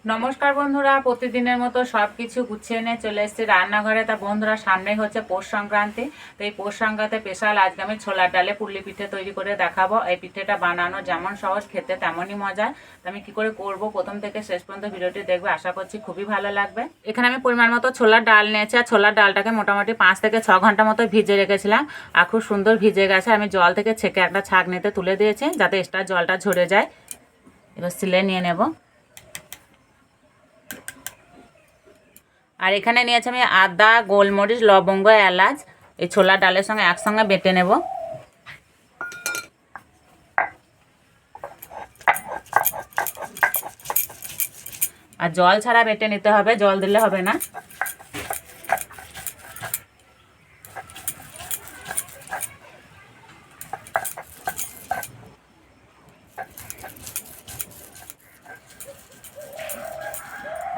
নমস্কার বন্ধুরা, প্রতিদিনের মতো সব কিছু গুছিয়ে নিয়ে চলে এসেছি রান্নাঘরে। তা বন্ধুরা, সামনেই হচ্ছে পৌষ সংক্রান্তি। তো এই পৌষ সংক্রান্তি স্পেশাল আজকে আমি ছোলার ডালে পুলি পিঠে তৈরি করে দেখাবো। এই পিঠেটা বানানো যেমন সহজ, খেতে তেমনই মজা। তো আমি কি করে করব, প্রথম থেকে শেষ পর্যন্ত ভিডিওটি দেখবে, আশা করছি খুবই ভালো লাগবে। এখানে আমি পরিমাণ মতো ছোলার ডাল নিয়েছি, আর ছোলার ডালটাকে মোটামুটি 5 থেকে 6 ঘন্টা মতো ভিজে রেখেছিলাম। আর খুব সুন্দর ভিজে গেছে। আমি জল থেকে ছেঁকে একটা ছাঁকনিতে তুলে দিয়েছি, যাতে এক্সট্রা জলটা ঝরে যায়। এবার সিলে নিয়ে নেব। আর এখানে নিয়েছি আমি আদা, গোলমরিচ, লবঙ্গ, এলাচ। এই ছোলার ডালের সঙ্গে একসঙ্গে বেটে নেব। আর জল ছাড়া বেটে নিতে হবে, জল দিলে হবে না।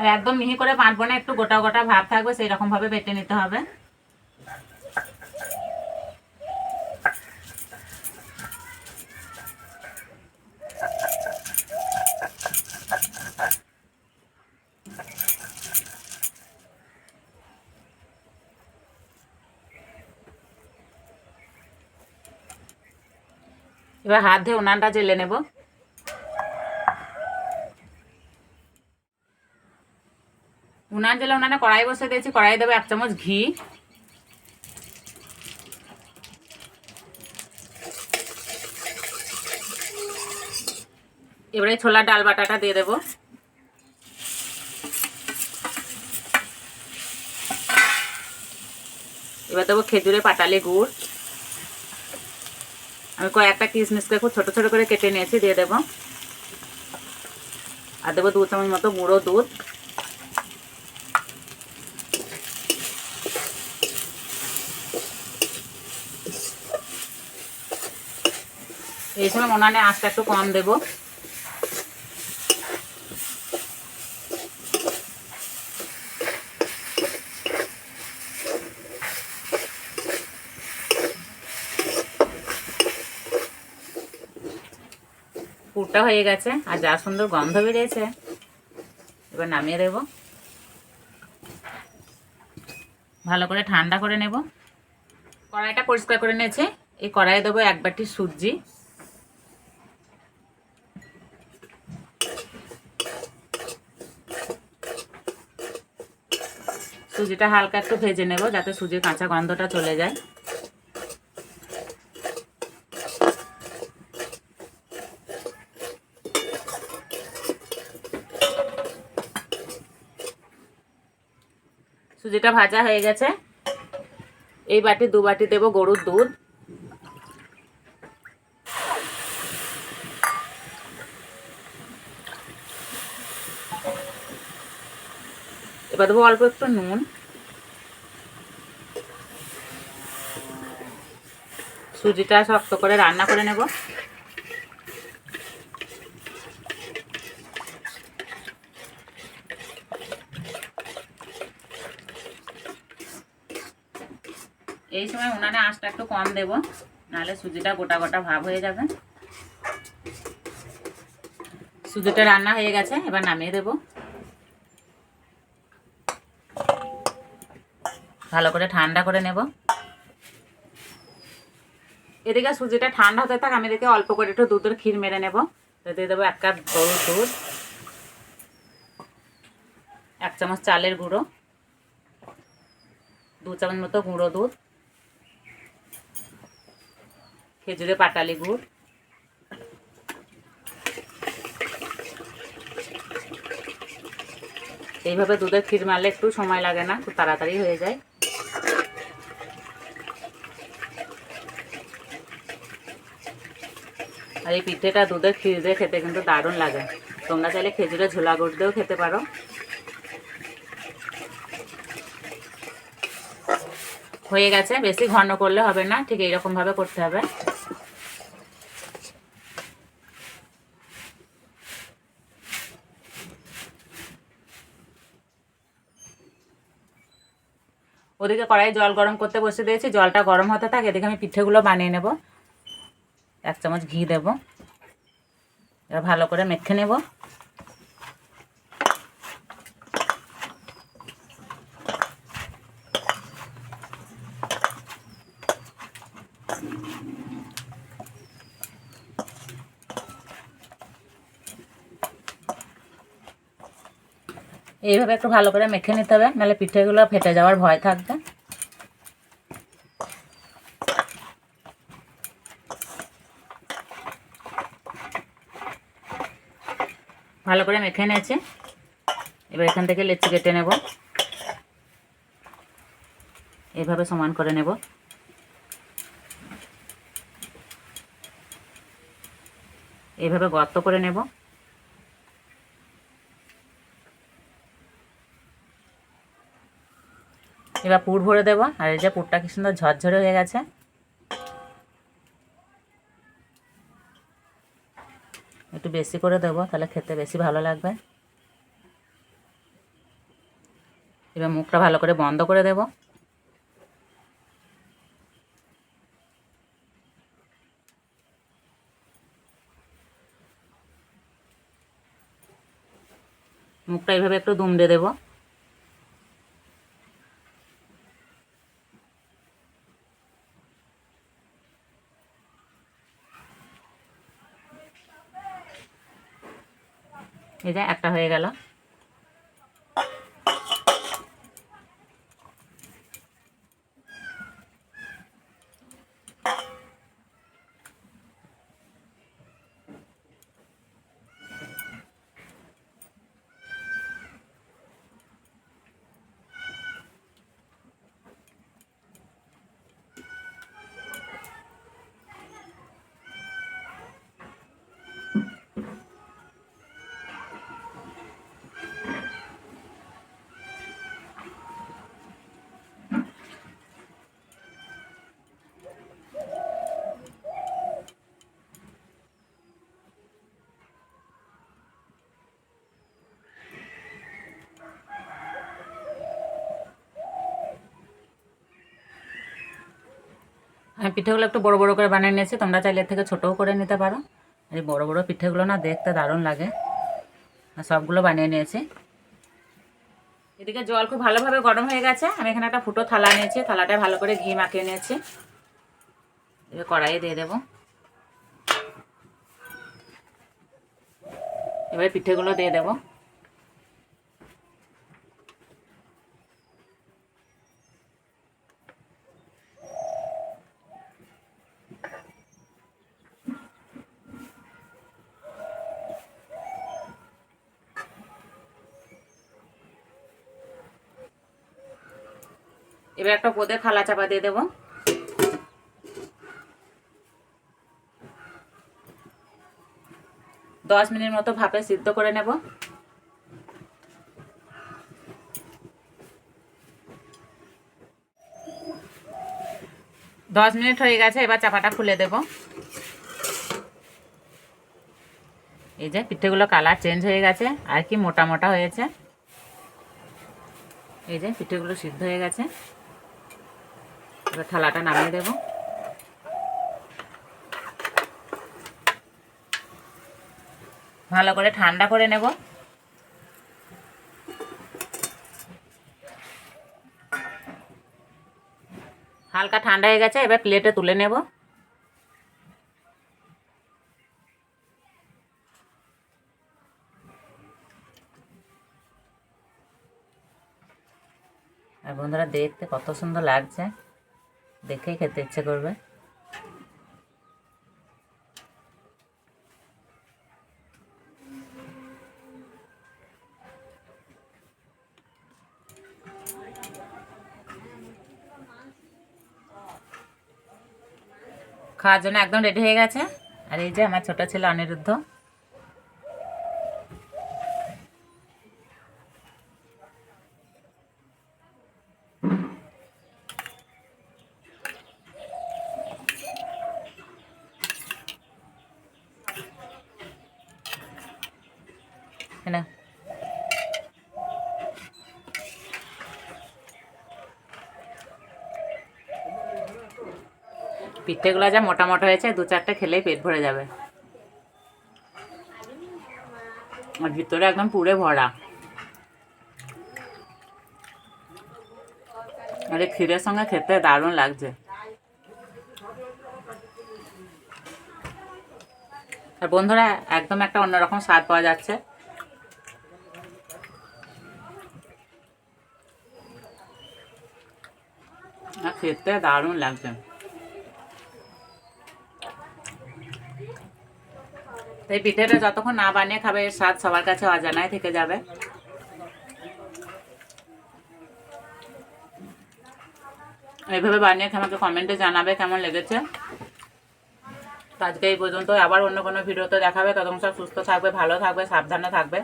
আর একদম মিহি করে বাটবো না, একটু গোটা গোটা ভাব থাকবে, সেই রকম ভাবে বেটে নিতে হবে। এবার হাত ধুয়ে উনানটা জ্বেলে নেব। উনান জ্বেলে উনানে কড়াই বসে দিয়েছি। কড়াই দেবো 1 চামচ ঘি। এবারে ছোলার ডাল বাটাটা দিয়ে দেবো। এবার দেবো খেজুরের পাটালি গুড়। আমি কয়েকটা কিশমিশকে খুব ছোট ছোট করে কেটে নিয়েছি, দিয়ে দেবো। আর দেবো 2 চামচ মতো গুঁড়ো দুধ। এই সময় উনানে আঁচটা একটু কম দেবো। পুরটা হয়ে গেছে, আর যা সুন্দর গন্ধ বেরিয়েছে। এবার নামিয়ে দেব। ভালো করে ঠান্ডা করে নেব। কড়াইটা পরিষ্কার করে নিয়েছি। এই কড়াইয়ে দেবো 1 বাটি সুজি। সুজিটা হালকা একটু ভেজে নেব, যাতে সুজির কাঁচা গন্ধটা চলে যায়। সুজিটা ভাজা হয়ে গেছে। এই বাটি 2 বাটি দেবো গরুর দুধ। এবার দেবো অল্প একটু নুন। সুজিটা শক্ত করে রান্না করে নেব। এই সময় উনানে আঁচটা একটু কম দেব, নাহলে সুজিটা গোটা গোটা ভাব হয়ে যাবে। সুজিটা রান্না হয়ে গেছে, এবার নামিয়ে দেব। ভালো করে ঠান্ডা করে নেব। এদিকে সুজিটা ঠান্ডা হতে থাক, আমি এদিকে অল্প করে একটু দুধের ক্ষীর মেরে নেব। দিয়ে দেবো 1 কাপ গরুর দুধ, 1 চামচ চালের গুঁড়ো, 2 চামচ মতো গুঁড়ো দুধ, খেজুরে পাটালি গুড়, এইভাবে দুধের ক্ষীর মারলে একটু সময় লাগে না, খুব তাড়াতাড়ি হয়ে যায়। আর এই পিঠেটা দুধের ক্ষীর দিয়ে খেতে কিন্তু দারুণ লাগে। তোমরা চাইলে খেজুরের ঝোলা গুড় দিয়েও খেতে পারো। হয়ে গেছে, বেশি ঘন করলে হবে না, ঠিক এইরকম ভাবে করতে হবে। ওদিকে কড়াই জল গরম করতে বসে দিয়েছি, জলটা গরম হতে থাকে, এদিকে আমি পিঠেগুলো বানিয়ে নেব। 1 চামচ ঘি দেব। এবার ভালো করে মেখে নেব। এইভাবে একটু ভালো করে মেখে নিতে হবে, নাহলে পিঠেগুলো ফেটে যাওয়ার ভয় থাকবে। ভালো করে মেখে নিয়েছি। এবার এখান থেকে লেচি কেটে নেব, এইভাবে সমান করে নেব। এইভাবে গর্ত করে নেব। এবার পুর ভরে দেবো। আর এই যে পুরটা কি সুন্দর ঝরঝরে হয়ে গেছে। একটু বেশি করে দেবো, তাহলে খেতে বেশি ভালো লাগবে। এবার মুখটা ভালো করে বন্ধ করে দেব। মুখটা এইভাবে একটু দুমড়ে দেব। এই যে একটা হয়ে গেল। আমি পিঠেগুলো একটু বড় বড় করে বানিয়ে নিয়েছি, তোমরা চাইলে এর থেকে ছোটও করে নিতে পারো। এই বড় বড় পিঠেগুলো না দেখতে দারুণ লাগে। আর সবগুলো বানিয়ে নিয়েছি। এদিকে জল খুব ভালোভাবে গরম হয়ে গেছে। আমি এখানে একটা ফুটো থালা নিয়েছি, থালাটায় ভালো করে ঘি মাখিয়ে নিয়েছি। এবার কড়াইয়ে দিয়ে দেবো। এবার পিঠেগুলো দিয়ে দেবো। এবার একটা পদে থালা চাপা দিয়ে দেবো। 10 মিনিট মতো ভাপে সিদ্ধ করে নেব। দশ মিনিট হয়ে গেছে, এবার চাপাটা খুলে দেব। এই যে পিঠেগুলো কালার চেঞ্জ হয়ে গেছে, আর কি মোটা মোটা হয়েছে। এই যে পিঠেগুলো সিদ্ধ হয়ে গেছে। এবার থালাটা নামিয়ে দেব। ভালো করে ঠান্ডা করে নেব। হালকা ঠান্ডা হয়ে গেছে, এবার প্লেটে তুলে নেব। আর বন্ধুরা দেখতে কত সুন্দর লাগছে, দেখেই খেতে ইচ্ছে করবে। খাওয়ার জন্য একদম রেডি হয়ে গেছে। আর এই যে আমার ছোট ছেলে অনিরুদ্ধ। না পিঠেগুলো যা মোটা মোটা হয়েছে, 2-4টে খেলেই পেট ভরে যাবে। আর ভিতরে একদম পুরে ভরা। আর এই ক্ষীরের সঙ্গে খেতে দারুণ লাগছে। আর বন্ধুরা একদম একটা অন্যরকম স্বাদ পাওয়া যাচ্ছে। আর খেতে দারুণ লাগছে। এই পিঠেটা যতক্ষণ না বানিয়ে খাবে এর স্বাদ সবার কাছে অজানাই থেকে যাবে। এইভাবে বানিয়ে আমাকে কমেন্টে জানাবে কেমন লেগেছে। তো আজকে এই পর্যন্ত, আবার অন্য কোনো ভিডিওতে দেখাবে। ততক্ষণ সব সুস্থ থাকবে, ভালো থাকবে, সাবধানে থাকবে।